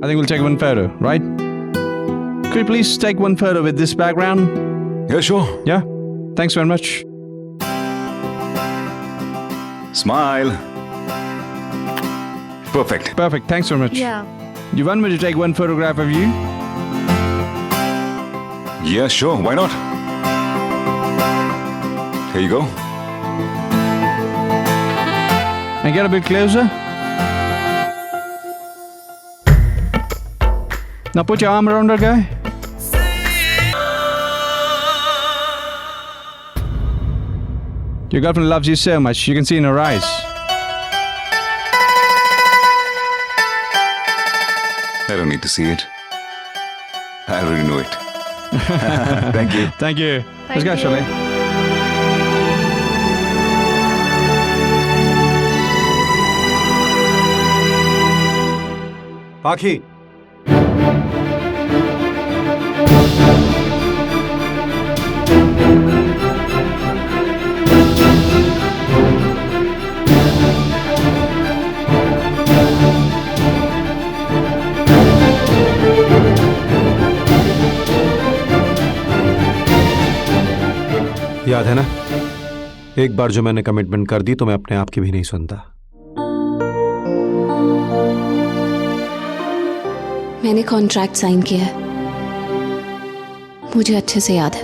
I think we'll take one photo, right? Could you please take one photo with this background? Yeah, sure. Yeah? Thanks very much. Smile. Perfect. Perfect, thanks very much. Yeah. You want me to take one photograph of you? Yeah, sure. Why not? Here you go. And get a bit closer. Now put your arm around her, guy. Your girlfriend loves you so much, you can see in her eyes. I don't need to see it. I already know it. Thank you. Thank you. Let's go, you. shall we? पाखी याद है ना, एक बार जो मैंने commitment कर दी तो मैं अपने आप की भी नहीं सुनता। मैंने कॉन्ट्रैक्ट साइन किया है, मुझे अच्छे से याद है।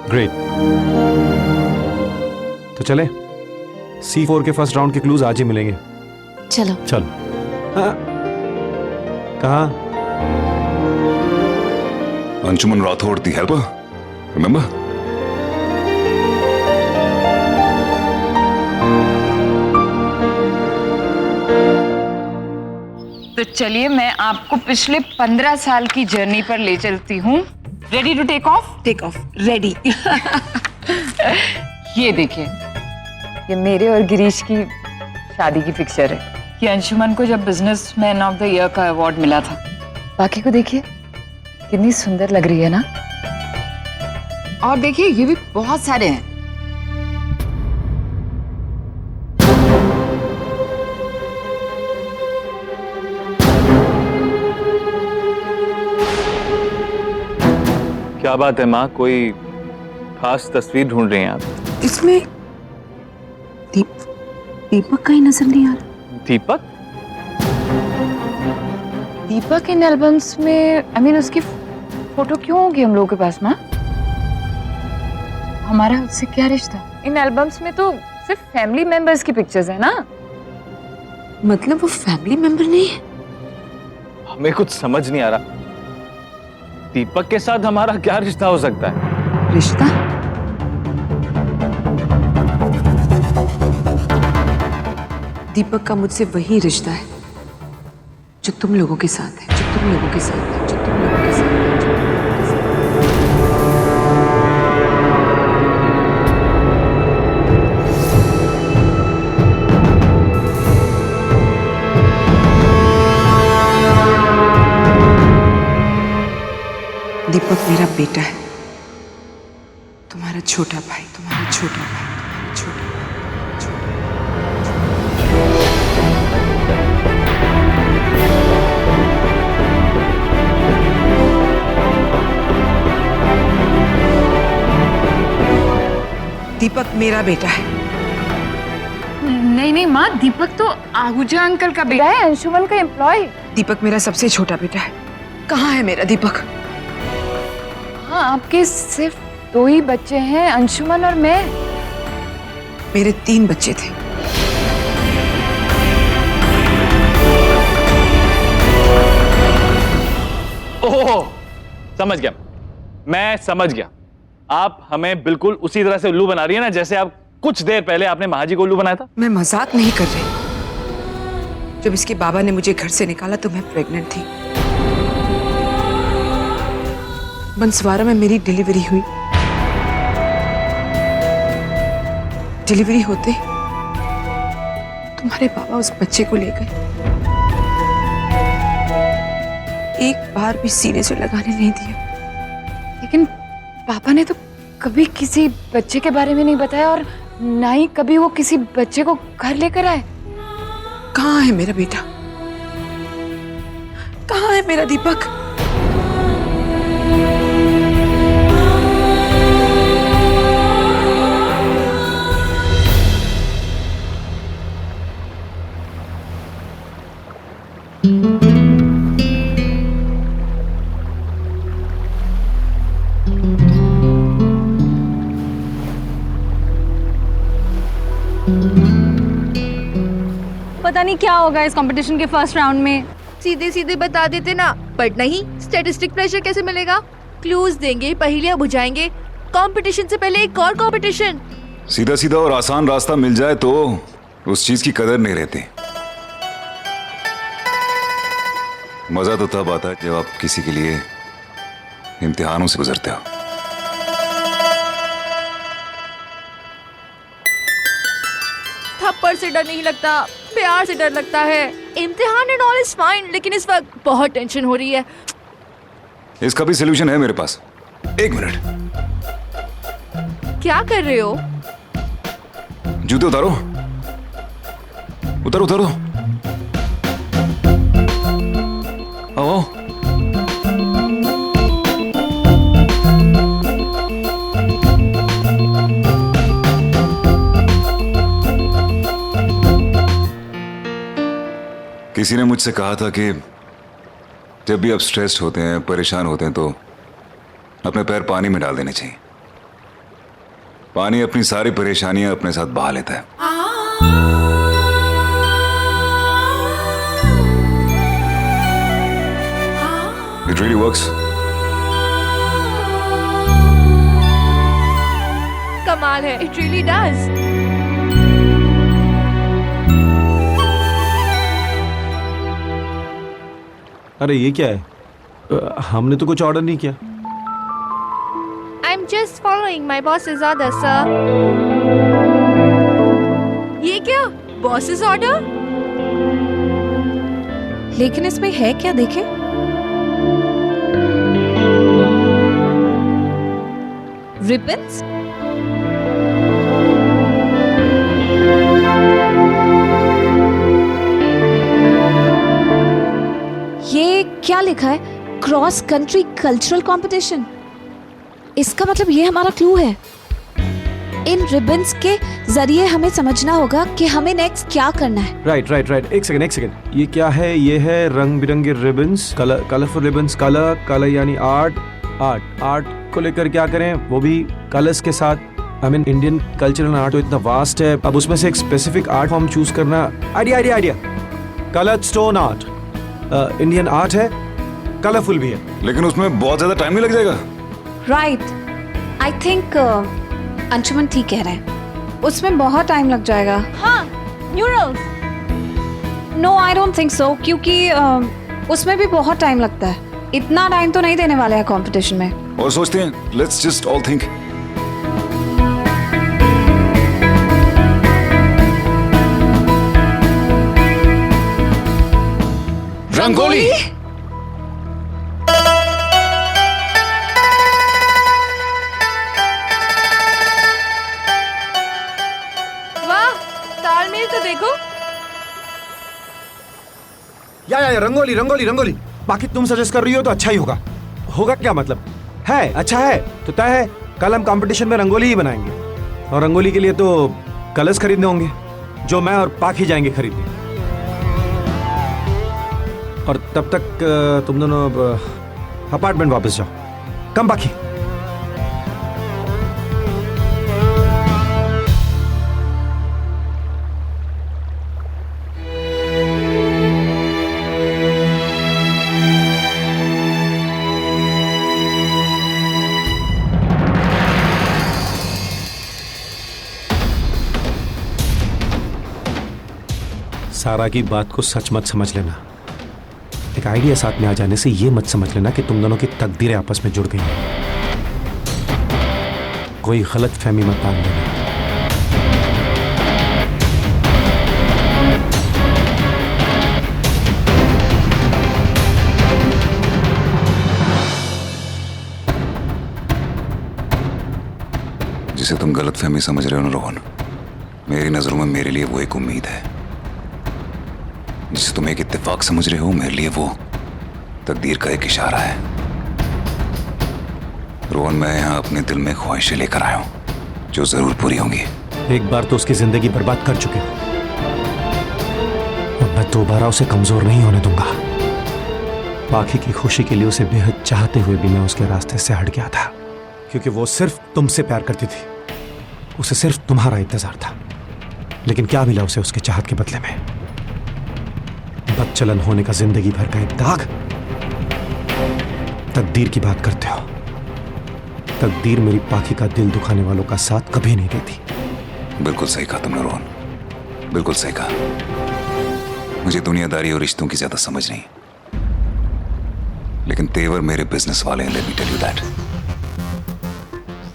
ग्रेट, तो चले C4 के फर्स्ट राउंड के क्लूज आज ही मिलेंगे। चलो। चलो। हाँ। कहाँ? Anshuman Rathod, the helper. Remember? तो चलिए मैं आपको पिछले 15 साल की जर्नी पर ले चलती हूँ। Ready to take off? Take off, ready. ये देखिए, ये मेरे और गिरीश की शादी की पिक्चर है। ये अंशुमन को जब बिजनेसमैन ऑफ द ईयर का अवार्ड मिला था। बाकी को देखिए, कितनी सुंदर लग रही है ना। और देखिए, ये भी बहुत सारे हैं। क्या बात है माँ, कोई खास तस्वीर ढूंढ रही हैं आप? इसमें दीपक का ही नजर नहीं आ रहा। दीपक? दीपक इन एल्बम्स में, उसकी फोटो क्यों होगी हम लोगों के पास माँ? हमारा उससे क्या रिश्ता? इन एल्बम्स में तो सिर्फ फैमिली मेंबर्स की पिक्चर्स है ना। मतलब वो फैमिली मेंबर नहीं है? हमें कुछ समझ नहीं आ रहा। दीपक के साथ हमारा क्या रिश्ता हो सकता है? रिश्ता? दीपक का मुझसे वही रिश्ता है जो तुम लोगों के साथ है, जो तुम लोगों के साथ है, जो तुम लोगों के साथ है, जो तुम लोगों के साथ है। दीपक मेरा बेटा है, तुम्हारा छोटा भाई, तुम्हारा छोटा भाई, तुम्हारा छोटा भाई। दीपक मेरा बेटा है। नहीं नहीं माँ, दीपक तो आहूजा अंकल का बेटा है, अंशुमन का एम्प्लॉय। दीपक मेरा सबसे छोटा बेटा है। कहाँ है मेरा दीपक? हाँ, आपके सिर्फ 2 ही बच्चे हैं, अंशुमन और मैं। मेरे 3 बच्चे थे। ओह, समझ गया, मैं समझ गया। आप हमें बिल्कुल उसी तरह से उल्लू बना रही है ना, जैसे आप कुछ देर पहले आपने महाजी को उल्लू बनाया था। मैं मजाक नहीं कर रही। जब इसके बाबा ने मुझे घर से निकाला तो मैं प्रेग्नेंट थी। बंसवाड़ा में मेरी डिलीवरी हुई। डिलीवरी होते तुम्हारे पापा उस बच्चे को ले गए। एक बार भी सीने से लगाने नहीं दिया। लेकिन पापा ने तो कभी किसी बच्चे के बारे में नहीं बताया और ना ही कभी वो किसी बच्चे को घर लेकर आए। कहाँ है मेरा बेटा? कहाँ है मेरा दीपक? पता नहीं क्या होगा इस कंपटीशन के फर्स्ट राउंड में। सीधे सीधे बता देते ना, बट नहीं, स्टैटिस्टिक प्रेशर कैसे मिलेगा? क्लूज देंगे, पहेलियां बुझाएंगे, कंपटीशन से पहले एक और कंपटीशन। सीधा सीधा और आसान रास्ता मिल जाए तो उस चीज की कदर नहीं रहती। मजा तो तब आता है जब आप किसी के लिए इम्तिहानों से गुजरते हो। थप्पड़ से डर नहीं लगता, प्यार से डर लगता है। इम्तिहान एंड ऑल इज फाइन, लेकिन इस वक्त बहुत टेंशन हो रही है। इसका भी सोल्यूशन है मेरे पास। एक मिनट। क्या कर रहे हो? जूते उतारो, उतारो उतारो। आओ। किसी ने मुझसे कहा था कि जब भी आप स्ट्रेस्ड होते हैं, परेशान होते हैं, तो अपने पैर पानी में डाल देने चाहिए। पानी अपनी सारी परेशानियां अपने साथ बहा लेता है। It really works. कमाल है, इट रियली डज। अरे ये क्या है? हमने तो कुछ ऑर्डर नहीं किया। I am just following my boss's order, sir. ये क्या? Boss's order? लेकिन इसमें है क्या, देखें। रिबन्स? ये क्या लिखा है? Cross country cultural competition. इसका मतलब ये हमारा क्लू है। इन रिबन्स के जरिए हमें समझना होगा कि हमें नेक्स्ट क्या करना है। राइट राइट राइट, एक सेकंड। ये क्या है? ये है रंग बिरंगे रिबन्स, कलरफुल रिबन्स। कलर यानी आर्ट को लेकर क्या करें, वो भी कलर्स के साथ। I mean Indian cultural art तो इतना वास्ट है, अब उसमें से एक स्पेसिफिक आर्ट फॉर्म चूज करना। Idea. Coloured stone art Indian art है, कलरफुल भी है। लेकिन उसमें बहुत ज्यादा टाइम नहीं लग जाएगा? राइट, आई थिंक अंशुमन ठीक कह रहे हैं, उसमें बहुत टाइम लग जाएगा। हाँ, neurals. No, I don't think so, क्योंकि उसमें भी बहुत टाइम लगता है। इतना टाइम तो नहीं देने वाले हैं कंपटीशन में। और सोचते हैं, let's just all think. Rangoli. वाह, तालमेल तो देखो। या रंगोली। बाकी तुम सजेस्ट कर रही हो तो अच्छा ही होगा। होगा क्या मतलब? है अच्छा है तो तय है, कल हम कंपटीशन में रंगोली ही बनाएंगे। और रंगोली के लिए तो कलर्स खरीदने होंगे, जो मैं और पाखी जाएंगे खरीदने। और तब तक तुम दोनों अपार्टमेंट वापस जाओ। कम पाखी। सारा की बात को सच मत समझ लेना। एक आइडिया साथ में आ जाने से ये मत समझ लेना कि तुम दोनों की तकदीरें आपस में जुड़ गई हैं। कोई गलत फहमी मत मान लेना। जिसे तुम गलतफहमी समझ रहे हो ना रोहन, मेरी नजरों में मेरे लिए वो एक उम्मीद है। जिसे तुम एक इत्तेफाक समझ रहे हो, मेरे लिए वो तकदीर का एक इशारा है। रोहन, मैं यहाँ अपने दिल में ख्वाहिशें लेकर आया हूँ जो जरूर पूरी होंगी। एक बार तो उसकी जिंदगी बर्बाद कर चुके हो और मैं दोबारा उसे कमजोर नहीं होने दूंगा। बाकी की खुशी के लिए उसे बेहद चाहते हुए भी मैं उसके रास्ते से हट गया था, क्योंकि वो सिर्फ तुमसे प्यार करती थी। उसे सिर्फ तुम्हारा इंतजार था। लेकिन क्या मिला उसे उसके चाहत के बदले में? बदचलन होने का जिंदगी भर का एक दाग। तकदीर की बात करते हो। तकदीर मेरी पाखी का दिल दुखाने वालों का साथ कभी नहीं देती। बिल्कुल सही कहा तुमने रोहन, बिल्कुल सही कहा। मुझे दुनियादारी और रिश्तों की ज्यादा समझ नहीं, लेकिन तेवर मेरे बिजनेस वाले हैं। Let me tell you that.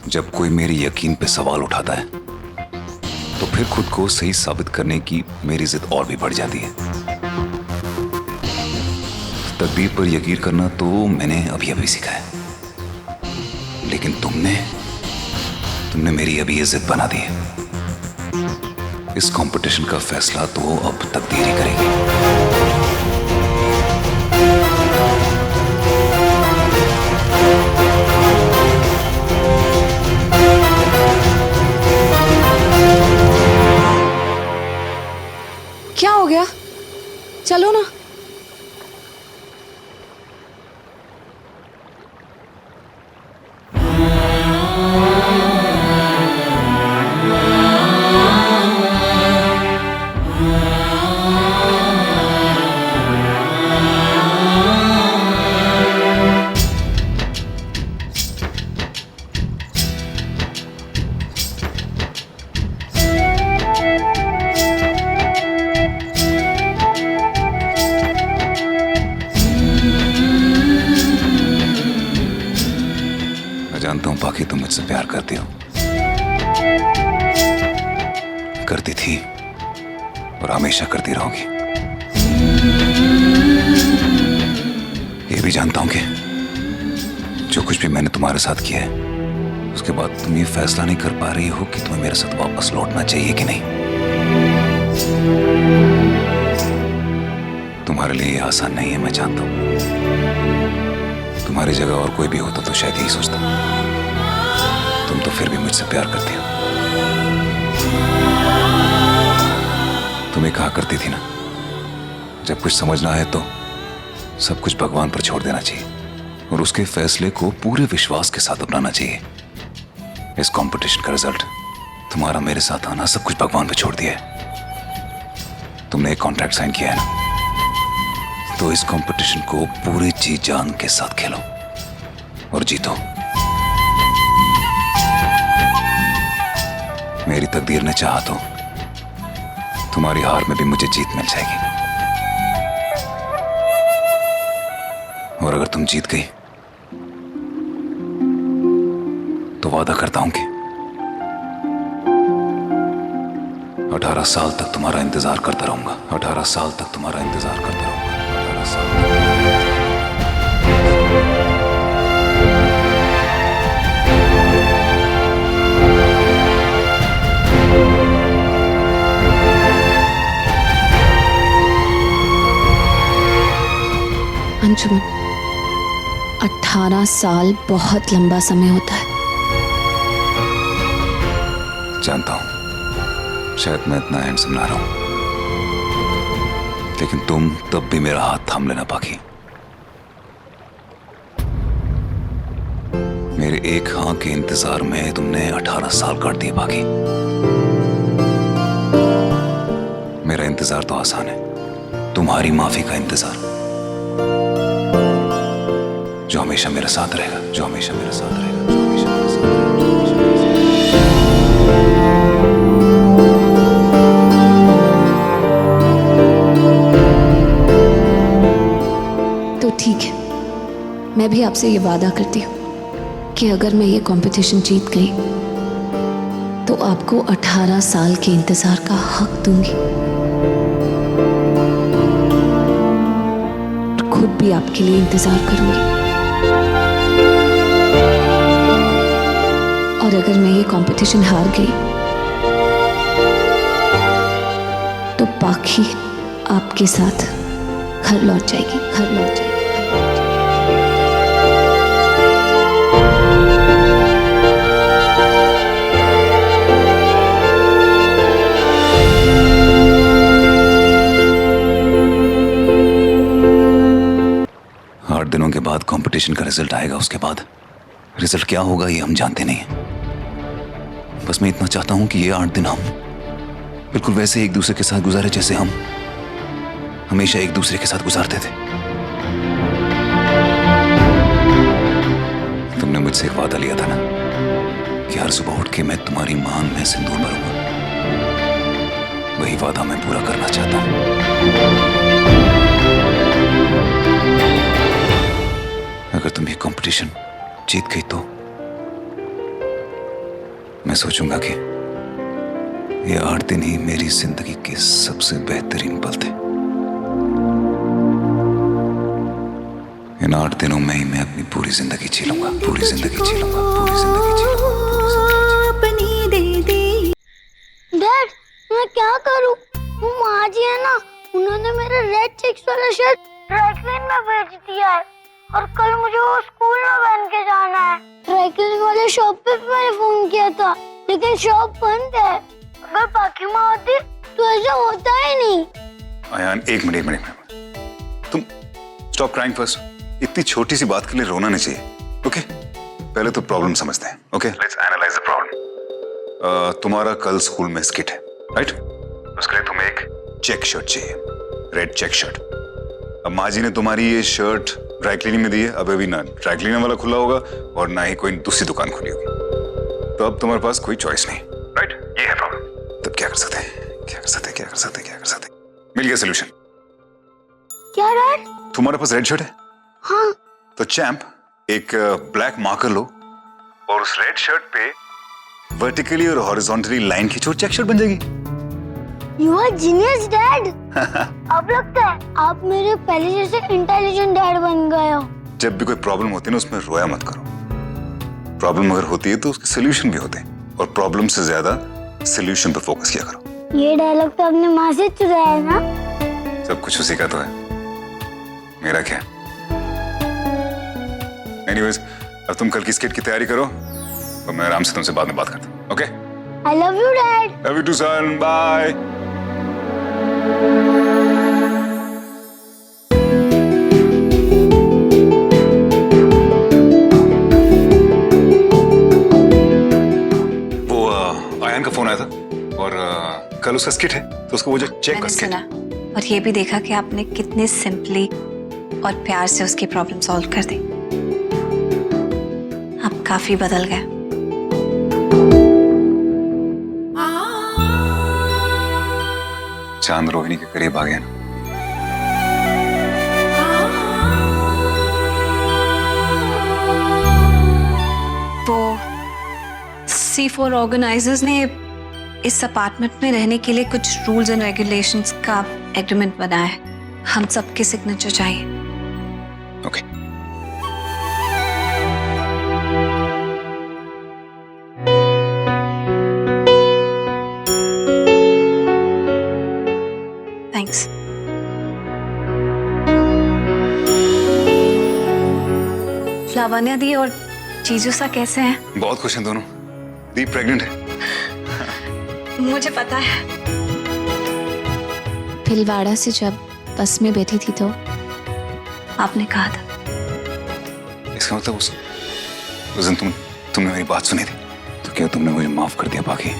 जब कोई मेरी यकीन पे सवाल उठाता है तो फिर खुद को सही साबित करने की मेरी जिद और भी बढ़ जाती है। तकदीर पर यकीन करना तो मैंने अभी अभी सीखा है, लेकिन तुमने मेरी अभी ये जिद बना दी है। इस कंपटीशन का फैसला तो अब तकदीर ही करेगी। क्या हो गया? चलो ना। जानता हूं पाखी, तुम मुझसे प्यार करती हो, करती थी और हमेशा करती रहोगी। ये भी जानता हूं कि जो कुछ भी मैंने तुम्हारे साथ किया है, उसके बाद तुम ये फैसला नहीं कर पा रही हो कि तुम्हें मेरे साथ वापस लौटना चाहिए कि नहीं। तुम्हारे लिए ये आसान नहीं है, मैं जानता हूं। तुम्हारी जगह और कोई भी होता तो शायद यही सोचता। तुम तो फिर भी मुझसे प्यार करती हो। तुम्हें कहा करती थी ना, जब कुछ समझना है तो सब कुछ भगवान पर छोड़ देना चाहिए और उसके फैसले को पूरे विश्वास के साथ अपनाना चाहिए। इस कंपटीशन का रिजल्ट, तुम्हारा मेरे साथ आना, सब कुछ भगवान पर छोड़ दिया है। तुमने एक कॉन्ट्रैक्ट साइन किया है ना, तो इस कंपटीशन को पूरे जी जान के साथ खेलो और जीतो। मेरी तकदीर ने चाहा तो तुम्हारी हार में भी मुझे जीत मिल जाएगी, और अगर तुम जीत गई तो वादा करता हूं कि 18 साल तक तुम्हारा इंतजार करता रहूंगा। 18 साल तक तुम्हारा इंतजार करता रहूंगा। 18 साल तक। अंशुमन, 18 साल बहुत लंबा समय होता है। जानता हूं शायद मैं इतना हैंडसम ना रहूं, लेकिन तुम तब भी मेरा हाथ थाम लेना पाखी। मेरे एक हाँ के इंतजार में तुमने 18 साल काट दिए पाखी। मेरा इंतजार तो आसान है, तुम्हारी माफी का इंतजार, जो हमेशा मेरे साथ रहेगा, जो हमेशा मेरे साथ रहेगा, जो हमेशा मेरे साथ रहेगा। तो ठीक है, मैं भी आपसे ये वादा करती हूँ कि अगर मैं ये कंपटीशन जीत गई तो आपको 18 साल के इंतजार का हक दूंगी और खुद भी आपके लिए इंतजार करूंगी। और अगर मैं ये कंपटीशन हार गई तो पाखी आपके साथ घर लौट जाएगी, घर लौट जाएगी। 8 दिनों के बाद कंपटीशन का रिजल्ट आएगा, उसके बाद रिजल्ट क्या होगा ये हम जानते नहीं हैं। बस मैं इतना चाहता हूं कि ये 8 दिन हम बिल्कुल वैसे एक दूसरे के साथ गुजारे जैसे हम हमेशा एक दूसरे के साथ गुजारते थे। तुमने मुझसे एक वादा लिया था ना कि हर सुबह उठ के मैं तुम्हारी मांग में सिंदूर भरूंगा। वही वादा मैं पूरा करना चाहता हूं। अगर तुम ये कंपटीशन जीत गई तो मैं सोचूंगा कि ये 8 दिन ही मेरी जिंदगी के सबसे बेहतरीन पल थे। इन 8 दिनों में ही मैं अपनी पूरी जिंदगी जी लूंगा, पूरी जिंदगी जी लूंगा, पूरी जिंदगी जी लूंगा, पूरी जिंदगी जी लूंगा। डैड, मैं क्या करूं? वो माँ जी है ना, उन्होंने मेरा रेड चेक्स वाला शर्ट ड्राई क्लीन में भेज दिया है और कल मुझे वो स्कूल में पहन के जाना है। ड्राई क्लीन वाले शॉप पे भी मैंने फोन किया था, लेकिन शॉप बंद है। अगर बाकी माँ होती तो ऐसा होता ही नहीं। आयान, एक मिनट, तुम स्टॉप क्राइंग फर्स्ट। इतनी छोटी सी बात के लिए रोना नहीं चाहिए, ओके? पहले तो प्रॉब्लम समझते हैं, okay? Let's analyse the problem. तुम्हारा कल स्कूल में स्किट है, राइट? उसके लिए तुम्हें एक चेक शर्ट चाहिए, रेड चेक शर्ट। अब माँ जी ने तुम्हारी ये शर्ट ड्राई क्लीनिंग में दी है। अब अभी ना ड्राई क्लीनर वाला खुला होगा और ना ही कोई दूसरी दुकान खुली होगी, तो अब तुम्हारे पास कोई चॉइस नहीं, राइट? ये है प्रॉब्लम। तब क्या कर सकते हैं? मिल गया सोल्यूशन। क्या डैड? तुम्हारे पास रेड शर्ट है? हाँ। तो चैंप, एक ब्लैक मार्कर लो और उस रेड शर्ट पे वर्टिकली और हॉरिजॉन्टली लाइन खींचो और चेक शर्ट बन जाएगी। You are genius, Dad. अब लगता है आप मेरे पहले जैसे इंटेलिजेंट डैड बन गए हो। जब भी कोई प्रॉब्लम होती है ना, उसमें रोया मत करो। प्रॉब्लम अगर होती है तो उसके सोल्यूशन भी होते हैं, और प्रॉब्लम से ज्यादा सोल्यूशन पर फोकस किया करो। ये डायलॉग तो अपने माँ से चुराया है ना? सब कुछ उसी का तो है, मेरा क्या? एनीवेज, अब तुम कल की स्किट की तैयारी करो और मैं आराम से तुमसे बाद में बात करता हूँ, okay? I love you, Dad. Love you too, son. Bye. वो आयन का फोन आया था और कल उसका स्किट है, तो उसको वो जो चेक मैंने का स्किट। सुना और ये भी देखा कि आपने कितने सिंपली और प्यार से उसकी प्रॉब्लम सॉल्व कर दी। आप काफी बदल गए। चांद रोहिणी के करीब आ गया ना। वो C4 ऑर्गेनाइजर्स ने इस अपार्टमेंट में रहने के लिए कुछ रूल्स एंड रेगुलेशंस का एग्रीमेंट बनाया है। हम सबके सिग्नेचर चाहिए। ओके। थैंक्स। लावण्या दी और जीजू सा कैसे हैं? बहुत खुश हैं दोनों। दीप प्रेग्नेंट है। मुझे पता है। भिलवाड़ा से जब बस में बैठी थी तो आपने कहा था। इसका मतलब उस दिन तुमने मेरी बात सुनी थी, तो क्या तुमने मुझे माफ कर दिया? बाकी